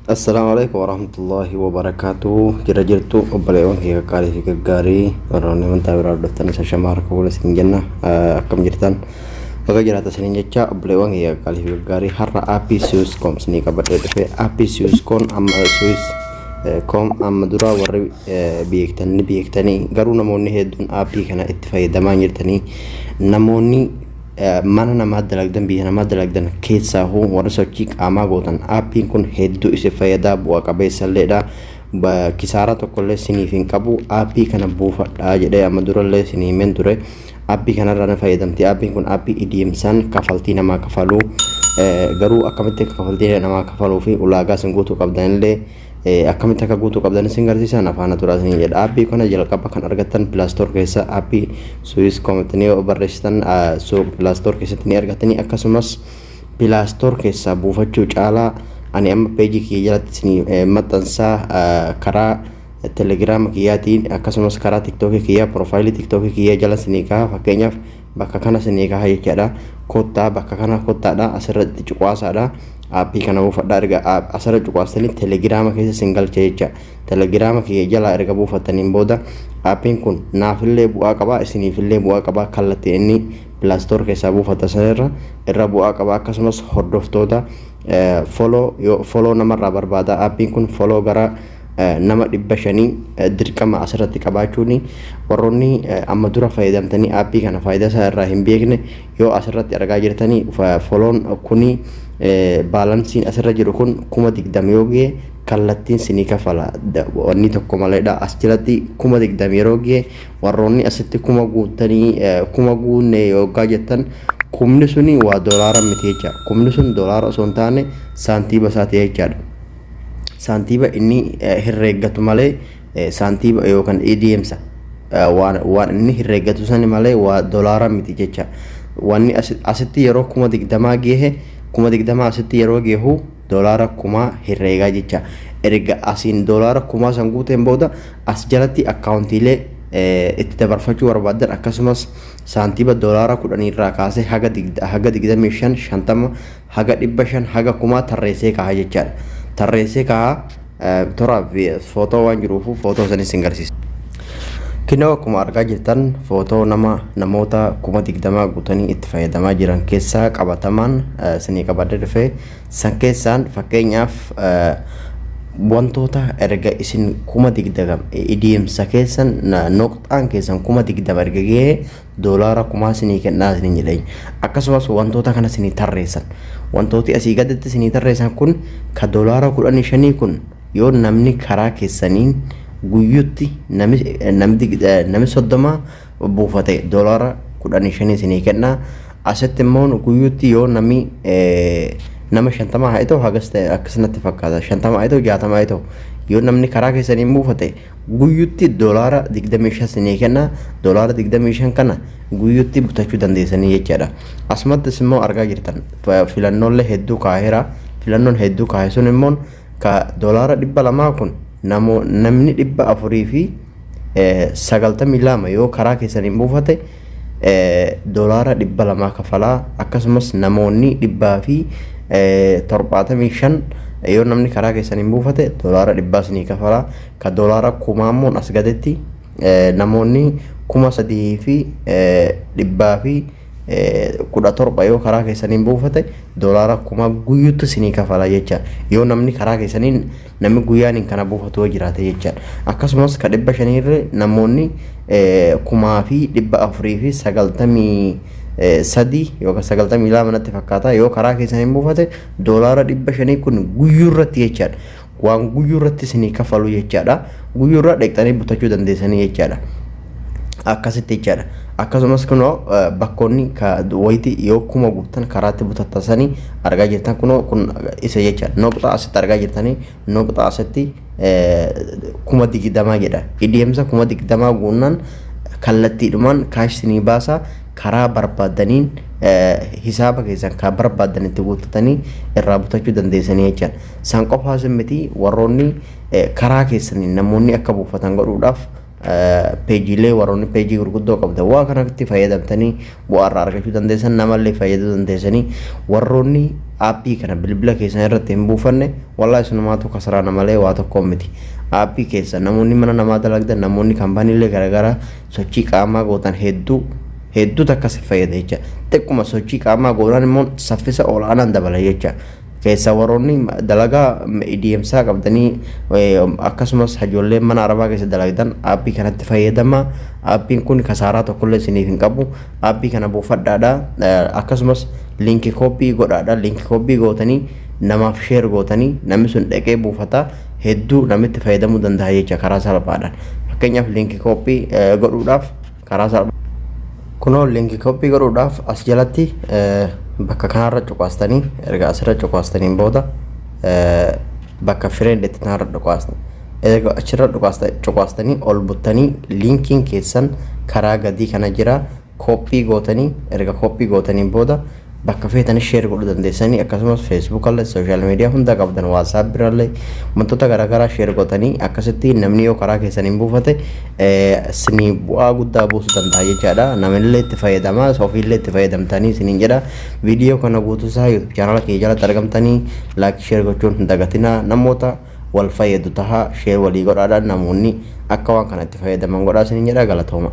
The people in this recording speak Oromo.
Assalamualaikum warahmatullahi wabarakatuh. Jirtu obboleewwan kee qaqqaalii fi gaggaarii warroonni amantaa biraa hordoftan shashamaa harka fuula isin jenna akkam jirtan baga jiraata isiniin jecha obboleewwan kee qaqqaalii fi gaggaarii har'a aappii Siwuscom isinii qabadhee dhufe aappii Siwuscom amma dura warri beektanii garuu namoonni hedduun aappii kana itti fayyadamaa jirtanii namoonni mana nama dalagdan biyya nama dalagdan keessaa warra sochii qaamaa gootan aappiin kun hedduu isin fayyadaa bu'aa qabeessalleedha kisaara tokkollee isiniif hin qabu aappii kana buufadhaa jedhee amma durallee isinii himeen ture aappii kanarraa na fayyadamti aappiin kun aappii idiimsaan kafaltii namaa kafaluu garuu akkamitti kafaltii namaa kafaluu fi ulaagaa isin guutuu qabdanillee akkamitti akka guutuu qabdan isin garsiisan afaan turaatiin jedha aappii kana jalqaba kan argattan pilaastor keessa aappii Siwuscom ni barreessitan pilaastor keessatti ni argatanii akkasumas pilaastor keessa buufachuu caalaa ani amma peejii kiyya jalatti isin maxxansaa karaa telegiraama kiyyaatiin akkasumas karaa tiktookii kiyya profaayilii tiktookii kiyya jala isinii kaha fakkeenyaaf bakka kana isinii kaha jechaadha kottaa bakka kana kottaadha asirratti cuqaasaadha aappii kana buufadhaa erga asirra cuqaastanii telegiraama keessa isin galcha jecha telegiraama kiyya jalaa erga buufattaniin booda aappiin kun naafillee bu'aa qabaa isiniifillee bu'aa qabaa kallattii inni pilaastor keessaa buufata sanirra irra bu'aa qabaa akkasumas hordoftoota foloo namarraa barbaada aappiin kun foloo gara nama 500 dirqama asirratti qabaachuuni warroonni amma dura fayyadamtanii aappii kana faayidaa isaa irraa hin beekne yoo asirratti argaa jirtanii foloon kuni baalaansiin asirra jiru kun 20 yoo ga'e kallattiin sinii kafala wanni tokko maleedha as jalatti 20 yeroo ga'e warroonni asitti 1000 guunne yookaan jettan kumni suni waa doolaara miti jecha kumni sun doolaara osoo hin taane saantiiba isaati jechaadha saantiiba inni herreeggatu malee saantiiba yookaan idiimsa waan inni herreeggatu sani malee waa doolaara miti jecha wanni asitti yeroo 20 gehe 20 asitti yeroo gehu doolaara 1000 herreegaa jecha erga asiin doolaara 1000 san guuteen booda as jalatti akkaawuntiilee itti dabarfachuu barbaadan akkasumas saantiiba doolaara 10 irraa kaasee haga 25 50 haga 500 haga 1000 tarreessee kaha jechaadha tarreessee kaha toraaf footoo waan jiruufu footoo san isin garsiisa kinoo akkuma argaa jirtan footoo namoota 20 guutanii itti fayyadamaa jiran keessaa qabatamaan isinii qabadde dhufe san keessaan fakkeenyaaf wantoota erga isin 20 idiimsa keessan noqxaan keessan 20 erga ga'ee doolaara 1000 isinii kennaa isin jedheen akkasumas wantoota kana isinii tarreessan wantooti asii gaditti isinii tarreessan kun ka doolaara 15 kun yoo namni karaa keessaniin guyyutti nami 30 buufate doolaara 15 isinii kennaa asitti immoo guyyutti yoo nami nama 50 haa ta'u hagas ta'e akkasumatti fakkaata 50 haa ta'u 60 haa ta'u yoo namni karaa keessaniin buufate guyyutti doolaara 25 isinii kenna doolaara 25 kana guyyutti bitachuu dandeessanii jechaadha asumattis immoo argaa jirtan filannoolee hedduu kaaheera filannoon hedduu kaahe sun immoo ka doolaara 200 kun namni 400 fi 92 yoo karaa keessaniin buufate doolaara 200 kafalaa akkasumas namoonni 100 fi 75 yoo namni karaa keessaniin buufate doolaara 100 isinii kafalaa ka doolaara 1000 immoo as gadetti namoonni 3000 fi 100 fi 17 yoo karaa keessaniin buufate doolaara 1000 guyyutti isinii kafalaa jecha yoo namni karaa keessaniin namni guyyaan kana buufatu jiraate jecha akkasumas ka 500 irra namoonni 1000 fi 400 fi 90 sadii yookaan 92 manatti fakkaata yoo karaa keessaniin buufate doolaara 500 kun guyyuu irratti jechaadha waan guyyuu irratti isinii kafalu jechaadha guyyuu irraa dheeqxanii bitachuu dandeessanii jechaadha akkasitti jechaadha akkasumas kunoo bakkoonni wayitii yoo 1000 guutan karaatti butattasanii argaa jirtan kunoo kun isa jechaadha noqxaa asitti argaa jirtanii noqxaa asitti 20 jedha idiimsa 20 guunnaan kallattiidhumaan kaash isinii baasaa karaa barbaadaniin hisaaba keessan ka barbaadanitti guutatanii irraa bitachuu dandeessanii jechaadha san qofaas miti warroonni karaa keessanii namoonni akka buufatan godhuudhaaf peejiilee warroonni peejii gurguddoo qabda waa kanatti fayyadamtanii bu'aa irraa argachuu dandeessan namallee fayyaduu dandeessanii warroonni aappii kana bilbila keessan irratti hin buufanne wallahi sunumatu kasarana malee waa tokko miti. Aappii keessa namoonni mana namaa dalagdan namoonni kaampaaniilee garaagaraa sochii qaamaa gootan hedduu takkas fayyada jecha. Xiqquma sochii qaamaa goonan immoo saffisa olaanaan dabala jecha. Keessa warroonni dalagaa deemsaa qabdanii akkasumas hajoolleen mana arabaa keessa dalagdan aappii kanatti fayyadama. Aappiin kun kasaaraa tokkollee isiniif hin qabu. Aappii kana buufadhaadha. Akkasumas linkii koppii godhaadha. Linkii koppii gootanii namaaf sheer gootanii namni sun dhaqee buufata hedduu namitti fayyadamuu danda'a jecha karaa salphaadhaan. Fakkeenyaaf linkii koppii godhuudhaaf karaa salphaa. Kunoo linkii koppii godhuudhaaf as jalatti bakka kanarra cuqaastanii erga asirra cuqaastaniin booda bakka frienditti kanarra cuqaastan erga achirra cuqaastanii ol buttanii linkiin keessan karaa gadii kana jira koppii gootanii erga koppii gootaniin booda bakka feetanii sheer godhuu dandeessanii akkasumas feesbuuk illee sooshaal miidiyaa hunda qabdan waasaap birallee wantoota garaagaraa sheer gootanii akkasitti namni yoo karaa keessaniin buufate isinii bu'aa guddaa buusuu danda'a jechaadha. Namnillee itti fayyadamaa ofiillee itti fayyadamtanii isiniin jedha. Viidiyoo kana guutuusaa YouTube chaanala kee jalatti argamtanii laayik sheer gochuun hin dagatinaa. Namoota wal fayyadu tahaa sheer walii godhaadhaan namoonni akka waan kana itti fayyadaman godhaa isiniin jedha. Galatooma.